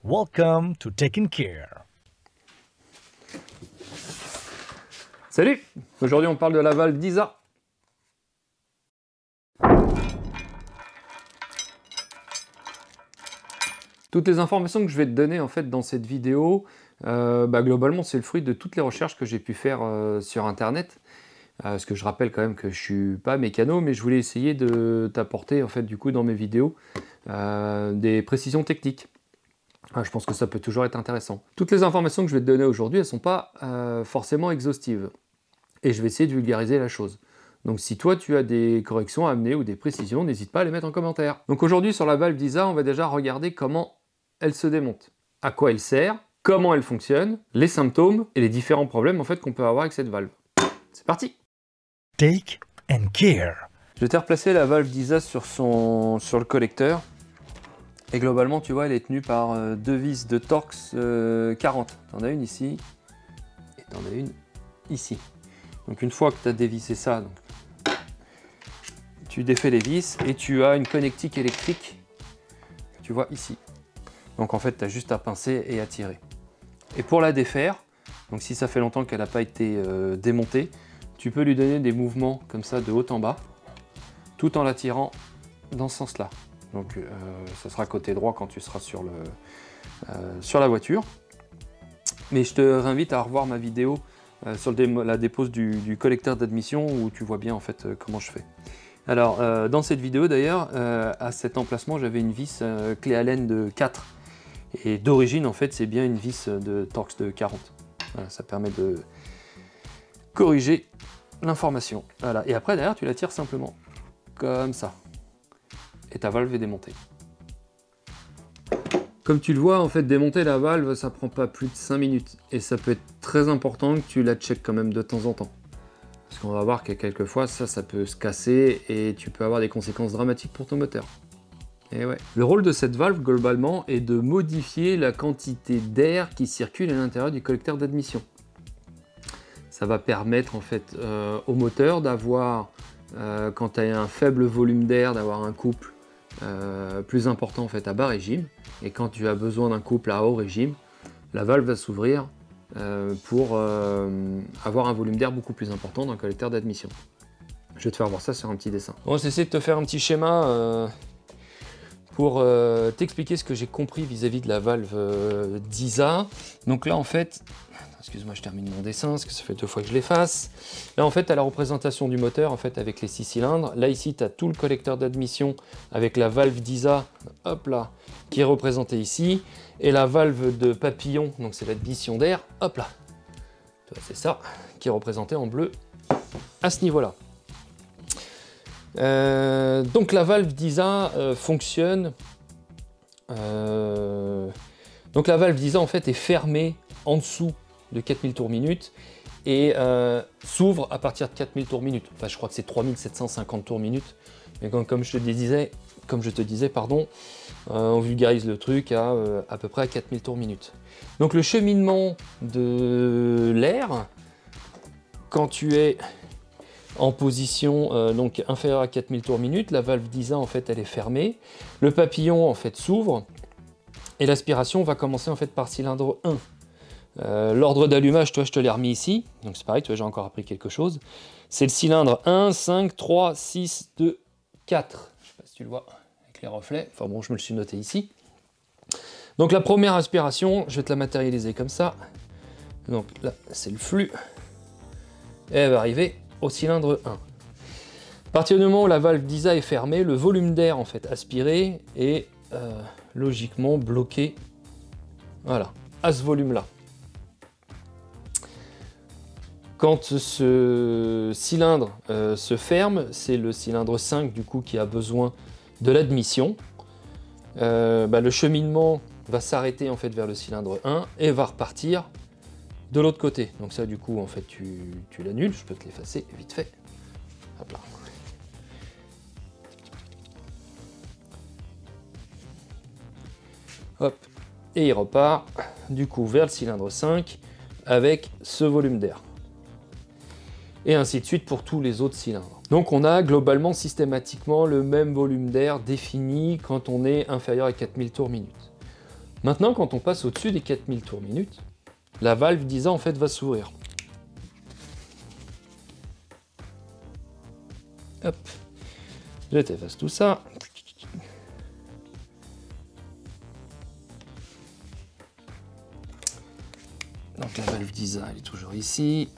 Welcome to Taking Care. Salut! Aujourd'hui on parle de la valve DISA. Toutes les informations que je vais te donner en fait dans cette vidéo, globalement c'est le fruit de toutes les recherches que j'ai pu faire sur internet. Parce que je rappelle quand même que je suis pas mécano, mais je voulais essayer de t'apporter en fait du coup dans mes vidéos des précisions techniques. Je pense que ça peut toujours être intéressant. Toutes les informations que je vais te donner aujourd'hui, elles sont pas forcément exhaustives. Et je vais essayer de vulgariser la chose. Donc si toi tu as des corrections à amener ou des précisions, n'hésite pas à les mettre en commentaire. Donc aujourd'hui sur la valve DISA, on va déjà regarder comment elle se démonte, à quoi elle sert, comment elle fonctionne, les symptômes et les différents problèmes en fait qu'on peut avoir avec cette valve. C'est parti! Take and Care. Je t'ai replacé la valve DISA sur le collecteur. Et globalement, tu vois, elle est tenue par deux vis de Torx 40. T'en as une ici et t'en as une ici. Donc une fois que tu as dévissé ça, donc, tu défais les vis et tu as une connectique électrique que tu vois ici. Donc en fait, tu as juste à pincer et à tirer. Et pour la défaire, donc si ça fait longtemps qu'elle n'a pas été démontée, tu peux lui donner des mouvements comme ça de haut en bas, tout en la tirant dans ce sens-là. Donc ça sera côté droit quand tu seras sur la voiture. Mais je te réinvite à revoir ma vidéo sur la dépose du collecteur d'admission où tu vois bien en fait comment je fais. Alors dans cette vidéo d'ailleurs, à cet emplacement j'avais une vis clé Allen de 4. Et d'origine en fait c'est bien une vis de Torx de 40. Voilà, ça permet de corriger l'information. Voilà. Et après derrière tu la tires simplement, comme ça. Et ta valve est démontée. Comme tu le vois, en fait, démonter la valve, ça prend pas plus de 5 minutes. Et ça peut être très important que tu la checkes quand même de temps en temps. Parce qu'on va voir que quelquefois, ça peut se casser et tu peux avoir des conséquences dramatiques pour ton moteur. Et ouais. Le rôle de cette valve, globalement, est de modifier la quantité d'air qui circule à l'intérieur du collecteur d'admission. Ça va permettre, en fait, au moteur d'avoir, quand tu as un faible volume d'air, d'avoir un couple plus important en fait à bas régime, et quand tu as besoin d'un couple à haut régime, la valve va s'ouvrir pour avoir un volume d'air beaucoup plus important dans le collecteur d'admission. Je vais te faire voir ça sur un petit dessin. Bon, j'essaie de te faire un petit schéma pour t'expliquer ce que j'ai compris vis-à-vis de la valve DISA. Donc là en fait, excuse-moi, je termine mon dessin parce que ça fait 2 fois que je l'efface. Là en fait, tu as la représentation du moteur en fait avec les 6 cylindres. Là ici, tu as tout le collecteur d'admission avec la valve DISA, hop là, qui est représentée ici, et la valve de papillon, donc c'est l'admission d'air, hop là. C'est ça qui est représenté en bleu à ce niveau-là. Donc la valve DISA fonctionne. Donc la valve DISA en fait est fermée en dessous de 4000 tours minute et s'ouvre à partir de 4000 tours minute. Enfin, je crois que c'est 3750 tours minute. Mais comme je te disais, pardon, on vulgarise le truc à peu près à 4000 tours minute. Donc le cheminement de l'air, quand tu es en position donc inférieure à 4000 tours minute, la valve DISA en fait elle est fermée, le papillon en fait s'ouvre et l'aspiration va commencer en fait par cylindre 1. L'ordre d'allumage, toi je te l'ai remis ici, donc c'est pareil, tu vois j'ai encore appris quelque chose. C'est le cylindre 1, 5, 3, 6, 2, 4. Je sais pas si tu le vois avec les reflets, enfin bon je me le suis noté ici. Donc la première aspiration, je vais te la matérialiser comme ça. Donc là c'est le flux, et elle va arriver au cylindre 1. À partir du moment où la valve DISA est fermée, le volume d'air en fait aspiré est logiquement bloqué, voilà, à ce volume-là. Quand ce cylindre se ferme, c'est le cylindre 5 du coup qui a besoin de l'admission. Le cheminement va s'arrêter en fait vers le cylindre 1 et va repartir de l'autre côté. Donc ça du coup en fait tu l'annules, je peux te l'effacer vite fait. Hop là. Hop, et il repart du coup vers le cylindre 5 avec ce volume d'air. Et ainsi de suite pour tous les autres cylindres. Donc on a globalement systématiquement le même volume d'air défini quand on est inférieur à 4000 tours minute. Maintenant, quand on passe au-dessus des 4000 tours minute, la valve d'ISA en fait va s'ouvrir. Hop, je t'efface tout ça. Donc la valve d'ISA, elle est toujours ici.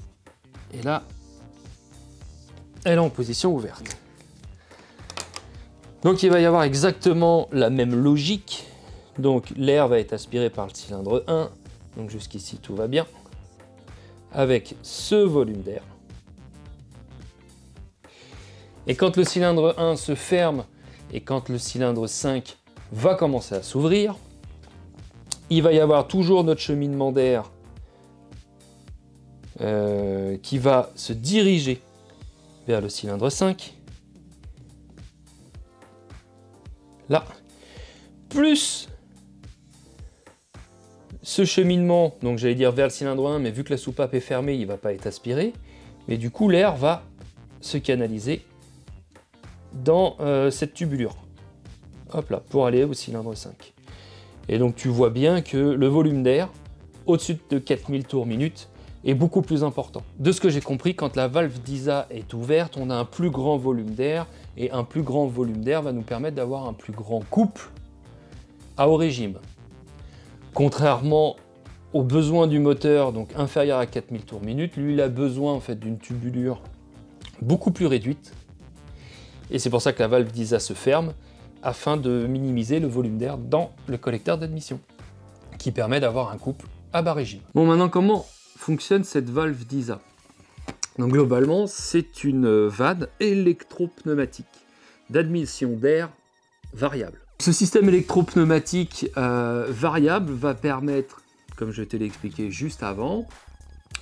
Et là, elle est en position ouverte. Donc il va y avoir exactement la même logique. Donc l'air va être aspiré par le cylindre 1. Donc jusqu'ici, tout va bien. Avec ce volume d'air. Et quand le cylindre 1 se ferme et quand le cylindre 5 va commencer à s'ouvrir, il va y avoir toujours notre cheminement d'air qui va se diriger vers le cylindre 5. Là. Plus ce cheminement, donc j'allais dire vers le cylindre 1, mais vu que la soupape est fermée, il ne va pas être aspiré. Mais du coup, l'air va se canaliser dans cette tubulure. Hop là, pour aller au cylindre 5. Et donc tu vois bien que le volume d'air, au-dessus de 4000 tours minute, est beaucoup plus important. De ce que j'ai compris, quand la valve d'ISA est ouverte, on a un plus grand volume d'air, et un plus grand volume d'air va nous permettre d'avoir un plus grand couple à haut régime. Contrairement aux besoins du moteur, donc inférieur à 4000 tours minute, lui il a besoin en fait d'une tubulure beaucoup plus réduite. Et c'est pour ça que la valve d'ISA se ferme, afin de minimiser le volume d'air dans le collecteur d'admission, qui permet d'avoir un couple à bas régime. Bon, maintenant, comment fonctionne cette valve d'ISA? Donc globalement, c'est une vanne électropneumatique d'admission d'air variable. Ce système électropneumatique variable va permettre, comme je te l'ai expliqué juste avant,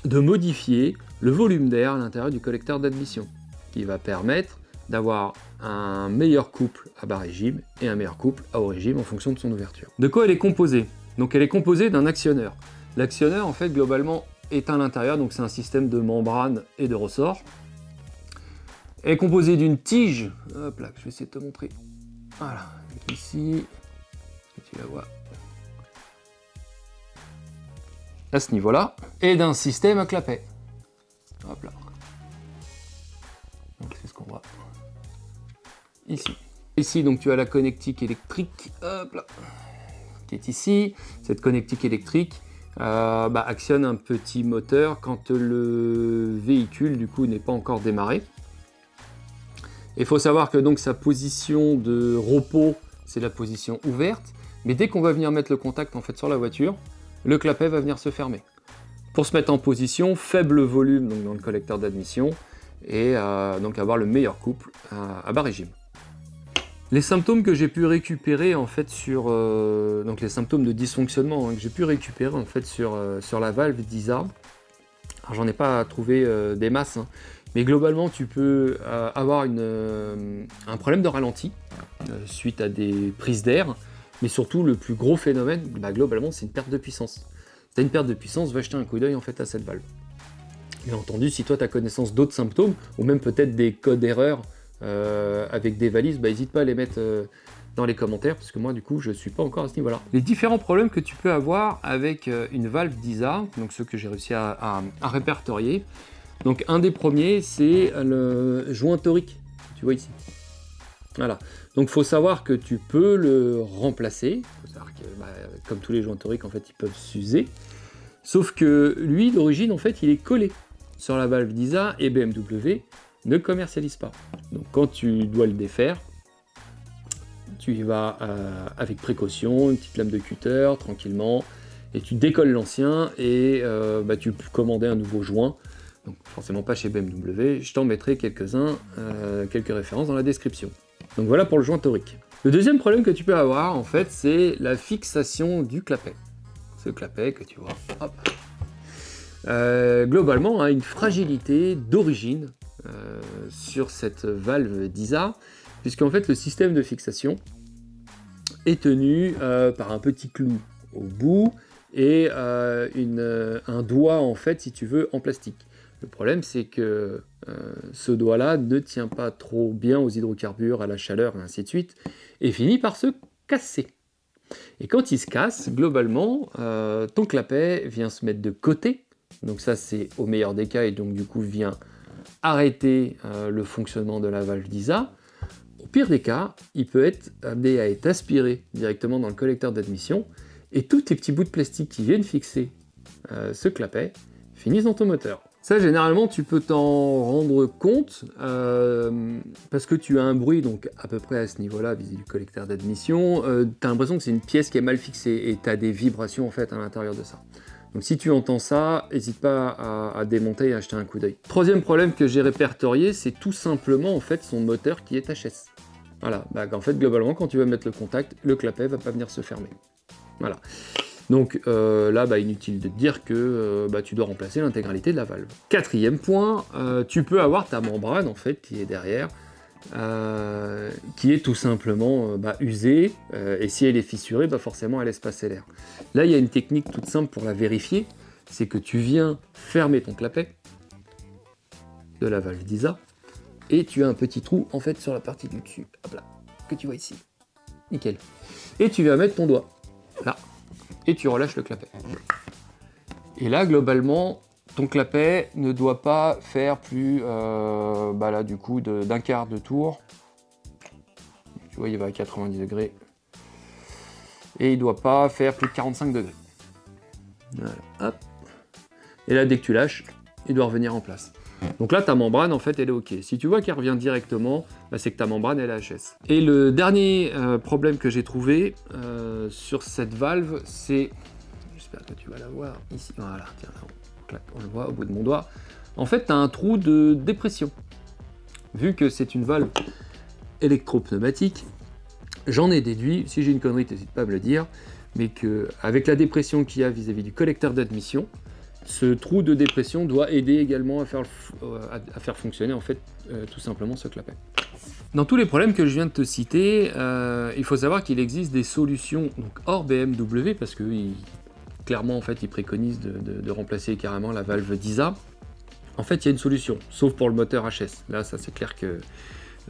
de modifier le volume d'air à l'intérieur du collecteur d'admission, qui va permettre d'avoir un meilleur couple à bas régime et un meilleur couple à haut régime en fonction de son ouverture. De quoi elle est composée? Donc elle est composée d'un actionneur. L'actionneur, en fait, globalement, est à l'intérieur, donc c'est un système de membrane et de ressort. Elle est composée d'une tige, hop là, je vais essayer de te montrer. Voilà, ici, tu la vois. À ce niveau-là, et d'un système à clapet. Hop là. Donc c'est ce qu'on voit ici. Ici, donc tu as la connectique électrique, hop là, qui est ici. Cette connectique électrique actionne un petit moteur quand le véhicule du coup n'est pas encore démarré. Il faut savoir que donc sa position de repos, c'est la position ouverte, mais dès qu'on va venir mettre le contact en fait sur la voiture, le clapet va venir se fermer. Pour se mettre en position, faible volume donc dans le collecteur d'admission, et donc avoir le meilleur couple à bas régime. Les symptômes que j'ai pu récupérer en fait sur donc les symptômes de dysfonctionnement que j'ai pu récupérer en fait sur la valve d'ISA. Alors j'en ai pas trouvé des masses, hein, mais globalement tu peux avoir un problème de ralenti suite à des prises d'air, mais surtout le plus gros phénomène, globalement c'est une perte de puissance. Si tu as une perte de puissance, va jeter un coup d'œil en fait à cette valve. Bien entendu, si toi tu as connaissance d'autres symptômes, ou même peut-être des codes erreurs avec des valises, n'hésite pas à les mettre dans les commentaires, parce que moi du coup je suis pas encore à ce niveau-là. Les différents problèmes que tu peux avoir avec une valve d'ISA, donc ceux que j'ai réussi à répertorier. Donc un des premiers, c'est le joint torique, tu vois ici. Voilà, donc il faut savoir que tu peux le remplacer, faut savoir que, comme tous les joints toriques en fait ils peuvent s'user, sauf que lui d'origine en fait il est collé sur la valve d'ISA et BMW ne commercialise pas. Donc quand tu dois le défaire, tu y vas avec précaution, une petite lame de cutter, tranquillement, et tu décolles l'ancien et tu peux commander un nouveau joint. Donc forcément pas chez BMW, je t'en mettrai quelques-uns, quelques références dans la description. Donc voilà pour le joint torique. Le deuxième problème que tu peux avoir en fait, c'est la fixation du clapet. Ce clapet que tu vois, hop. Globalement a une fragilité d'origine sur cette valve d'ISA, puisqu'en fait le système de fixation est tenu par un petit clou au bout et un doigt en fait si tu veux en plastique. Le problème c'est que ce doigt là ne tient pas trop bien aux hydrocarbures, à la chaleur et ainsi de suite, et finit par se casser. Et quand il se casse, globalement, ton clapet vient se mettre de côté. Donc ça, c'est au meilleur des cas, et donc du coup vient arrêter le fonctionnement de la valve d'ISA. Au pire des cas, il peut être amené à être aspiré directement dans le collecteur d'admission, et tous tes petits bouts de plastique qui viennent fixer ce clapet finissent dans ton moteur. Ça, généralement, tu peux t'en rendre compte parce que tu as un bruit, donc à peu près à ce niveau-là, vis-à-vis du collecteur d'admission. Tu as l'impression que c'est une pièce qui est mal fixée et tu as des vibrations en fait à l'intérieur de ça. Donc si tu entends ça, n'hésite pas à démonter et à jeter un coup d'œil. Troisième problème que j'ai répertorié, c'est tout simplement en fait son moteur qui est HS. Voilà, en fait globalement quand tu vas mettre le contact, le clapet va pas venir se fermer. Voilà. Donc là, inutile de te dire que tu dois remplacer l'intégralité de la valve. Quatrième point, tu peux avoir ta membrane en fait qui est derrière, qui est tout simplement usée, et si elle est fissurée, forcément elle laisse passer l'air. Là, il y a une technique toute simple pour la vérifier, c'est que tu viens fermer ton clapet de la valve d'ISA, et tu as un petit trou en fait sur la partie du dessus, hop là, que tu vois ici. Nickel. Et tu viens mettre ton doigt là. Et tu relâches le clapet. Et là, globalement, ton clapet ne doit pas faire plus, là, du coup, d'un quart de tour. Tu vois, il va à 90 degrés. Et il ne doit pas faire plus de 45 degrés. Voilà, hop. Et là, dès que tu lâches, il doit revenir en place. Donc là, ta membrane, en fait, elle est OK. Si tu vois qu'elle revient directement, c'est que ta membrane, elle est HS. Et le dernier problème que j'ai trouvé sur cette valve, c'est... J'espère que tu vas la voir ici. Voilà, tiens, là, on le voit au bout de mon doigt. En fait, tu as un trou de dépression. Vu que c'est une valve électropneumatique, j'en ai déduit, si j'ai une connerie, n'hésite pas à me le dire, mais qu'avec la dépression qu'il y a vis-à-vis du collecteur d'admission, ce trou de dépression doit aider également à faire fonctionner en fait tout simplement ce clapet. Dans tous les problèmes que je viens de te citer, il faut savoir qu'il existe des solutions donc, hors BMW parce que clairement en fait ils préconisent de remplacer carrément la valve d'ISA. En fait il y a une solution, sauf pour le moteur HS. Là ça c'est clair que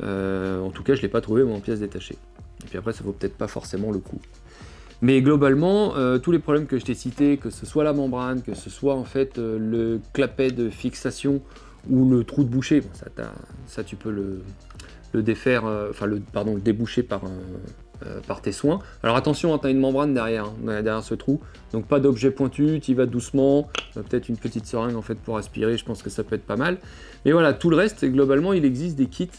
en tout cas je ne l'ai pas trouvé en pièces détachées. Et puis après ça vaut peut-être pas forcément le coup. Mais globalement, tous les problèmes que je t'ai cités, que ce soit la membrane, que ce soit en fait le clapet de fixation ou le trou de boucher, bon, ça tu peux le défaire, le déboucher par tes soins. Alors attention, tu as une membrane derrière ce trou, donc pas d'objet pointu, tu y vas doucement, peut-être une petite seringue en fait pour aspirer, je pense que ça peut être pas mal. Mais voilà, tout le reste, globalement, il existe des kits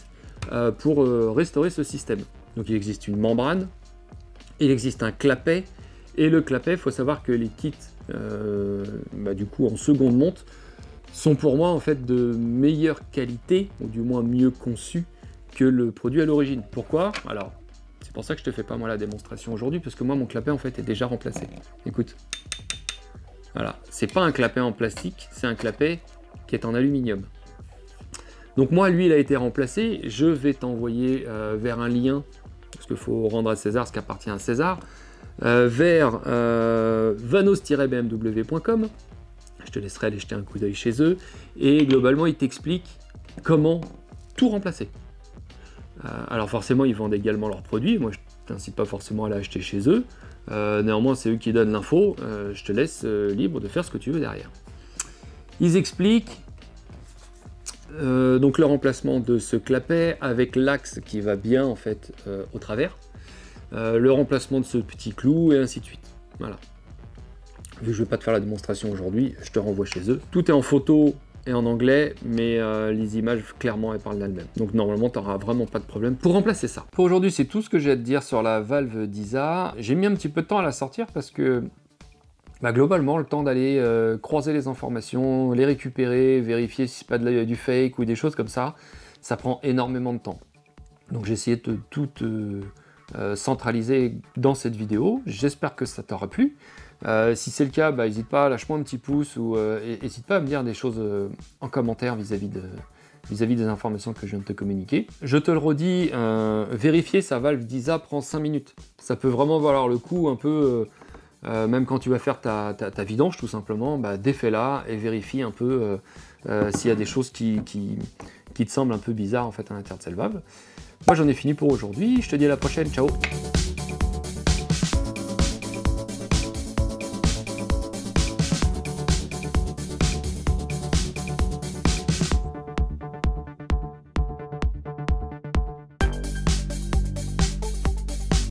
pour restaurer ce système. Donc il existe une membrane, il existe un clapet, et le clapet, il faut savoir que les kits, du coup en seconde monte, sont pour moi en fait de meilleure qualité, ou du moins mieux conçus que le produit à l'origine. Pourquoi? Alors, c'est pour ça que je te fais pas moi la démonstration aujourd'hui, parce que moi mon clapet en fait est déjà remplacé. Écoute, voilà, c'est pas un clapet en plastique, c'est un clapet qui est en aluminium. Donc moi, lui, il a été remplacé, je vais t'envoyer vers un lien, parce qu'il faut rendre à César ce qui appartient à César, vers vanos-bmw.com. Je te laisserai aller jeter un coup d'œil chez eux, et globalement, ils t'expliquent comment tout remplacer. Alors forcément, ils vendent également leurs produits, moi je t'incite pas forcément à l'acheter chez eux, néanmoins c'est eux qui donnent l'info, je te laisse libre de faire ce que tu veux derrière. Ils expliquent donc le remplacement de ce clapet avec l'axe qui va bien en fait au travers, le remplacement de ce petit clou et ainsi de suite. Voilà. Vu que je ne vais pas te faire la démonstration aujourd'hui, je te renvoie chez eux. Tout est en photo et en anglais, mais les images clairement elles parlent d'elles-mêmes. Donc normalement tu n'auras vraiment pas de problème pour remplacer ça. Pour aujourd'hui c'est tout ce que j'ai à te dire sur la valve d'ISA. J'ai mis un petit peu de temps à la sortir parce que globalement, le temps d'aller croiser les informations, les récupérer, vérifier si c'est pas du fake ou des choses comme ça, ça prend énormément de temps. Donc j'ai essayé de tout centraliser dans cette vidéo. J'espère que ça t'aura plu. Si c'est le cas, n'hésite pas, lâche-moi un petit pouce ou n'hésite pas à me dire des choses en commentaire vis-à-vis des informations que je viens de te communiquer. Je te le redis, vérifier sa valve d'ISA prend 5 minutes. Ça peut vraiment valoir le coup un peu... même quand tu vas faire ta vidange tout simplement, défais-la et vérifie un peu s'il y a des choses qui te semblent un peu bizarres en fait à l'intérieur de cette valve. Moi j'en ai fini pour aujourd'hui, je te dis à la prochaine, ciao!